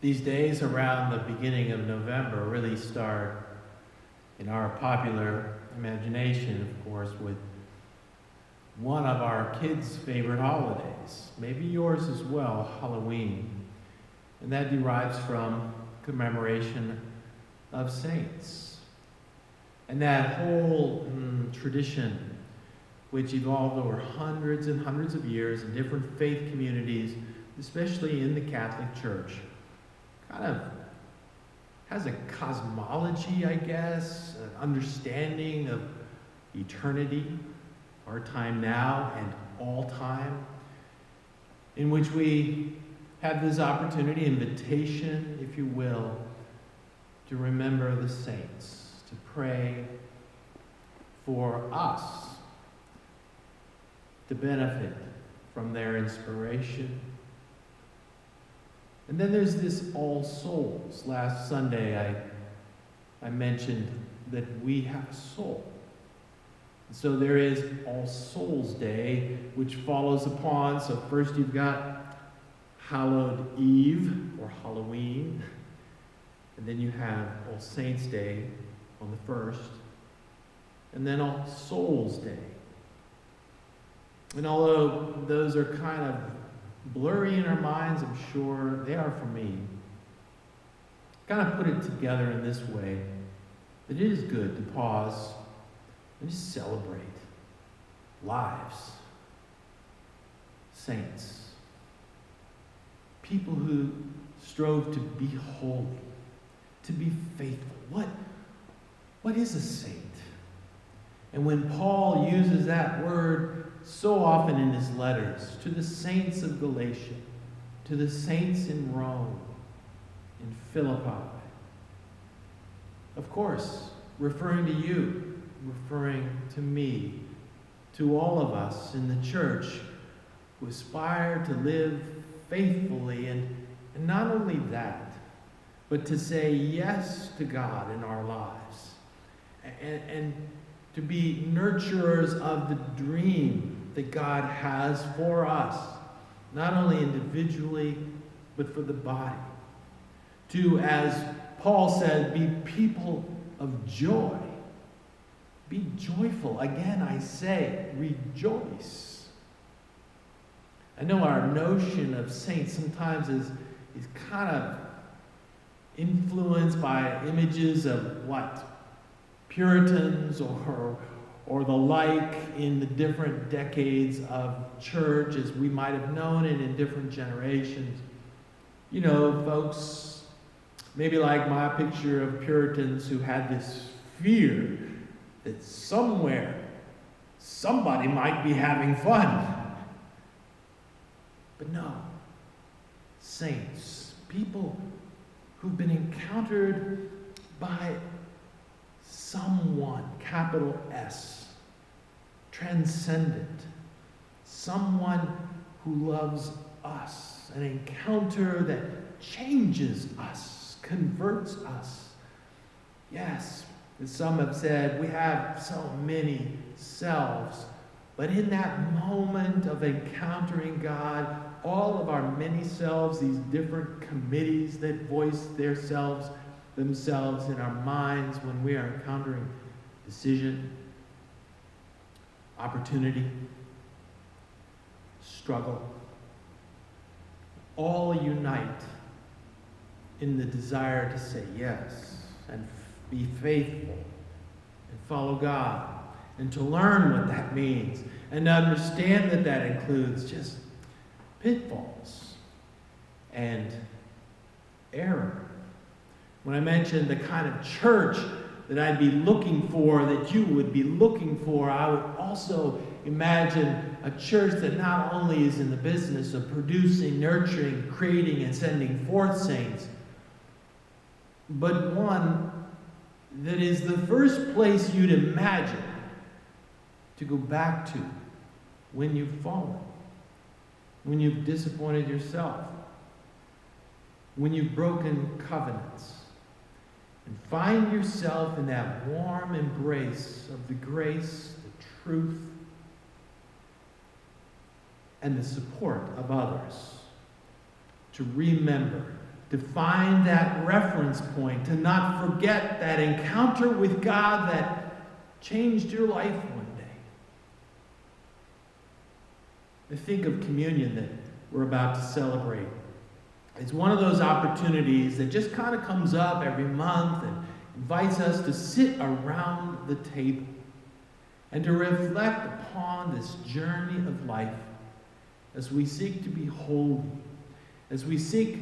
These days around the beginning of November really start, in our popular imagination, of course, with one of our kids' favorite holidays, maybe yours as well, Halloween. And that derives from commemoration of saints. And that whole tradition, which evolved over hundreds and hundreds of years in different faith communities, especially in the Catholic Church, kind of has a cosmology, I guess, an understanding of eternity, our time now and all time, in which we have this opportunity, invitation, if you will, to remember the saints, to pray for us, to benefit from their inspiration. And then there's this All Souls. Last Sunday I mentioned that we have a soul. So there is All Souls Day, which follows upon. So first you've got Hallowed Eve, or Halloween. And then you have All Saints Day on the 1st. And then All Souls Day. And although those are kind of blurry in our minds, I'm sure they are for me, kind of put it together in this way, that it is good to pause and just celebrate lives, saints, people who strove to be holy, to be faithful. What is a saint? And when Paul uses that word so often in his letters to the saints of Galatia, to the saints in Rome, in Philippi, of course, referring to you, referring to me, to all of us in the church who aspire to live faithfully, and not only that, but to say yes to God in our lives, and to be nurturers of the dream that God has for us, not only individually, but for the body. To, as Paul said, be people of joy. Be joyful. Again, I say, rejoice. I know our notion of saints sometimes is kind of influenced by images of what? Puritans or the like in the different decades of church as we might have known it in different generations. You know, folks, maybe like my picture of Puritans who had this fear that somewhere somebody might be having fun. But no, saints, people who've been encountered by someone, capital S, transcendent, someone who loves us, an encounter that changes us, converts us. Yes, as some have said, we have so many selves, but in that moment of encountering God, all of our many selves, these different committees that voice themselves in our minds when we are encountering decision, opportunity, struggle, all unite in the desire to say yes and be faithful and follow God, and to learn what that means and to understand that that includes just pitfalls and error. When I mentioned the kind of church that I'd be looking for, that you would be looking for, I would also imagine a church that not only is in the business of producing, nurturing, creating, and sending forth saints, but one that is the first place you'd imagine to go back to when you've fallen, when you've disappointed yourself, when you've broken covenants, and find yourself in that warm embrace of the grace, the truth, and the support of others to remember to find that reference point, to not forget that encounter with God that changed your life one day. I think of communion that we're about to celebrate. It's one of those opportunities that just kind of comes up every month and invites us to sit around the table and to reflect upon this journey of life as we seek to be holy, as we seek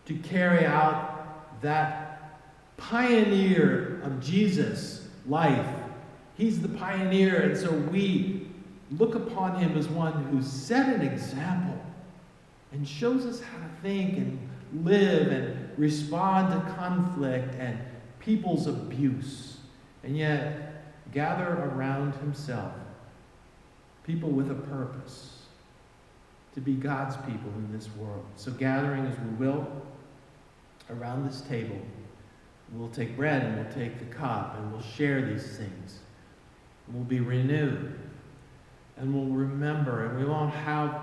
to carry out that pioneer of Jesus' life. He's the pioneer, and so we look upon him as one who set an example and shows us how to think and live and respond to conflict and people's abuse, and yet gather around himself people with a purpose to be God's people in this world. So gathering as we will around this table, we'll take bread and we'll take the cup and we'll share these things. We'll be renewed and we'll remember, and we won't have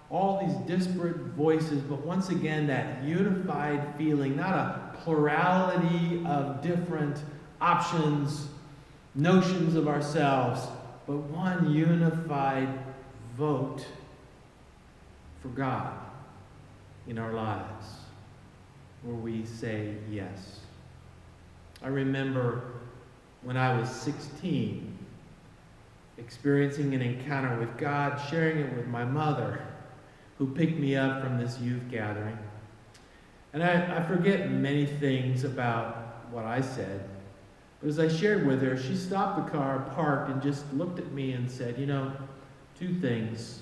all these disparate voices, but once again that unified feeling, not a plurality of different options, notions of ourselves, but one unified vote for God in our lives, where we say yes. I remember when I was 16, experiencing an encounter with God, sharing it with my mother, who picked me up from this youth gathering. And I forget many things about what I said, but as I shared with her, she stopped the car, parked, and just looked at me and said, you know, two things.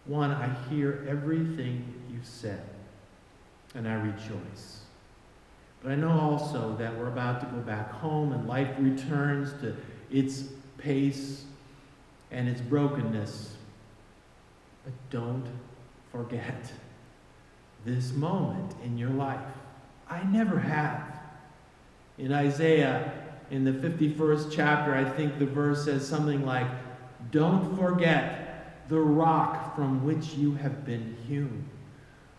One, I hear everything you said, and I rejoice. But I know also that we're about to go back home and life returns to its pace and its brokenness. But don't forget this moment in your life. I never have. In Isaiah, in the 51st chapter, I think the verse says something like, don't forget the rock from which you have been hewn.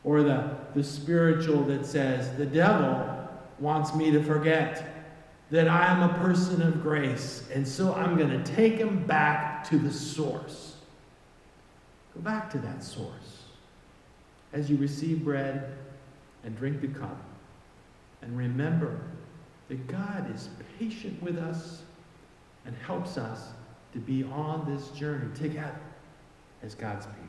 Or the spiritual that says, the devil wants me to forget that I am a person of grace, and so I'm going to take him back to the source. Go back to that source as you receive bread and drink the cup. And remember that God is patient with us and helps us to be on this journey together as God's people.